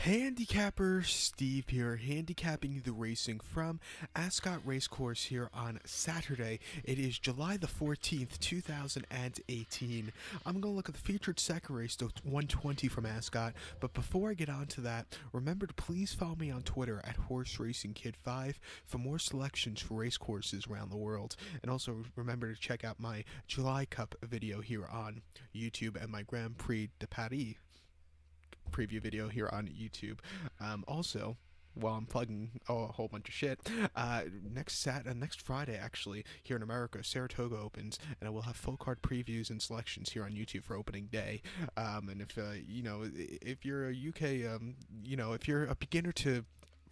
Handicapper Steve here, handicapping the racing from Ascot Racecourse here on Saturday. It is July the 14th, 2018. I'm going to look at the featured second race, the 120 from Ascot. But before I get on to that, remember to please follow me on Twitter at HorseRacingKid5 for more selections for racecourses around the world. And also remember to check out my July Cup video here on YouTube and my Grand Prix de Paris preview video here on YouTube. Also, while I'm plugging a whole bunch of shit, next Friday actually here in America, Saratoga opens, and I will have full card previews and selections here on YouTube for opening day. And if you're a UK, if you're a beginner to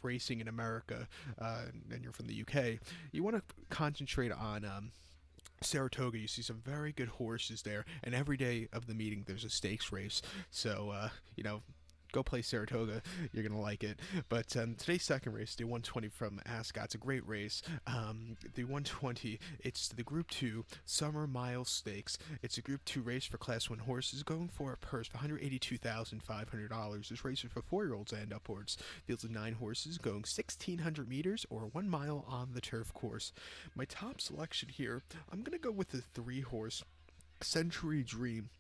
racing in America, and you're from the UK, you want to concentrate on Saratoga. You see some very good horses there, and every day of the meeting there's a stakes race. So, go play Saratoga. You're going to like it. But today's second race, the 120 from Ascot, it's a great race. The 120, it's the Group 2 Summer Mile Stakes. It's a Group 2 race for Class 1 horses, going for a purse of $182,500. This race is for 4-year-olds and upwards. Fields of 9 horses going 1,600 meters or 1 mile on the turf course. My top selection here, I'm going to go with the 3-horse Century Dream.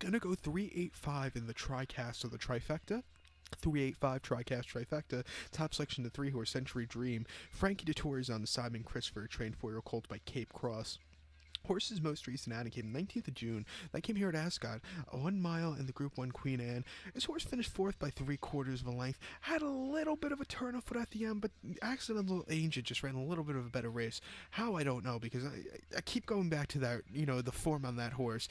Gonna go 385 in the tricast or the trifecta. 385 tricast trifecta. Top selection the 3-horse Century Dream. Frankie Dettori is on the Simon Christopher, trained 4-year-old colt by Cape Cross. Horse's most recent outing came 19th of June. That came here at Ascot, a 1 mile in the Group 1 Queen Anne. This horse finished 4th by 3/4 of a length. Had a little bit of a turn of foot at the end, but Accidental Agent just ran a little bit of a better race. How, I don't know, because I keep going back to that, the form on that horse.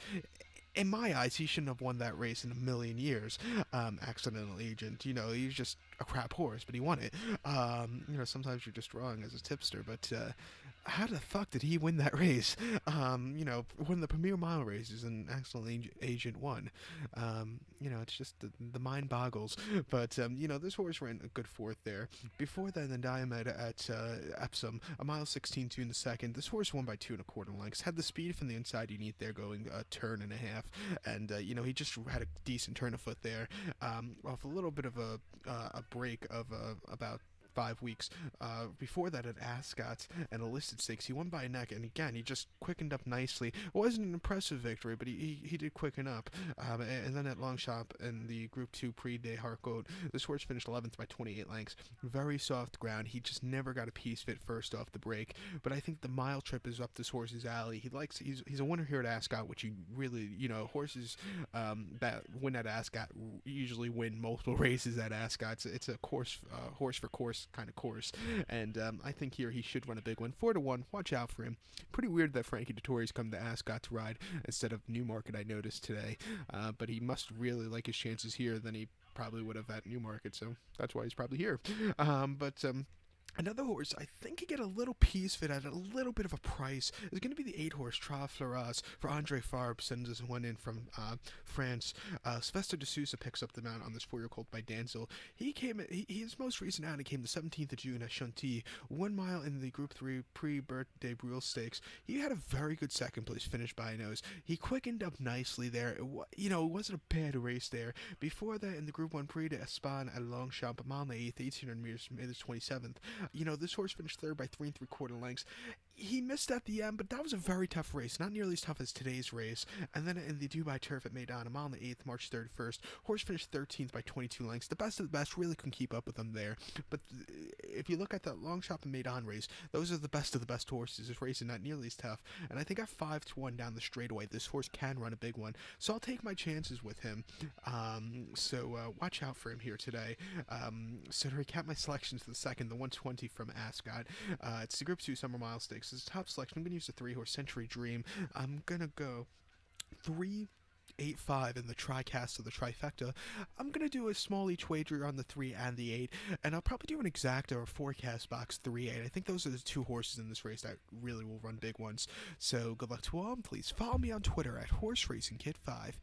In my eyes, he shouldn't have won that race in a million years. Accidental Agent, he's just a crap horse, but he won it. Sometimes you're just wrong as a tipster, but how the fuck did he win that race? One of the premier mile races, and Accidental Agent won. It's just the mind boggles. But this horse ran a good 4th there. Before that, the Diomed at Epsom, a mile 16.2 in the second. This horse won by 2 1/4 lengths. Had the speed from the inside you need there, going a turn and a half. And he just had a decent turn of foot there, off a little bit of a break of about 5 weeks. Before that at Ascot and a listed stakes, he won by a neck, and again, he just quickened up nicely. It wasn't an impressive victory, but he did quicken up. And then at Longchamp in the Group 2 Prix de Harcourt, this horse finished 11th by 28 lengths. Very soft ground. He just never got a piece fit first off the break, but I think the mile trip is up this horse's alley. He's a winner here at Ascot, which you really, horses that win at Ascot usually win multiple races at Ascot. It's a horse for course kind of course, and I think here he should run a big one. 4-1. Watch out for him. Pretty weird that Frankie Dettori's come to Ascot to ride instead of Newmarket, I noticed today, but he must really like his chances here than he probably would have at Newmarket, so that's why he's probably here. Another horse, I think he get a little piece fit at a little bit of a price, is going to be the 8-horse Tra Fleuras for Andre Farb. Sends us one in from France. Sylvester de Sousa picks up the mount on this 4-year colt by Danzel. His most recent outing came the 17th of June at Chantilly, 1 mile in the Group 3 Pre-Bert de Brule Stakes. He had a very good second place finish by a nose. He quickened up nicely there. It wasn't a bad race there. Before that, in the Group 1 Prix de Espagne at Longchamp, a mile and 1/8, 1,800 meters, May the 27th. This horse finished 3rd by 3 3/4 lengths. He missed at the end, but that was a very tough race. Not nearly as tough as today's race. And then in the Dubai Turf at Meydan, a mile and 1/8, March 31st. Horse finished 13th by 22 lengths. The best of the best really couldn't keep up with him there. But if you look at that Longchamp and Meydan race, those are the best of the best horses. This race is not nearly as tough. And I think at 5-1 down the straightaway, this horse can run a big one. So I'll take my chances with him. So watch out for him here today. So to recap my selections for the second, the 120 from Ascot. It's the Group 2 Summer Mile Stakes. It's a top selection. I'm going to use the 3-horse Century Dream. I'm going to go 385 in the tricast of the trifecta. I'm going to do a small each wager on the 3 and the 8, and I'll probably do an exacta or forecast box 3-8. I think those are the 2 horses in this race that really will run big ones. So good luck to all, and please follow me on Twitter at HorseRacingKid5.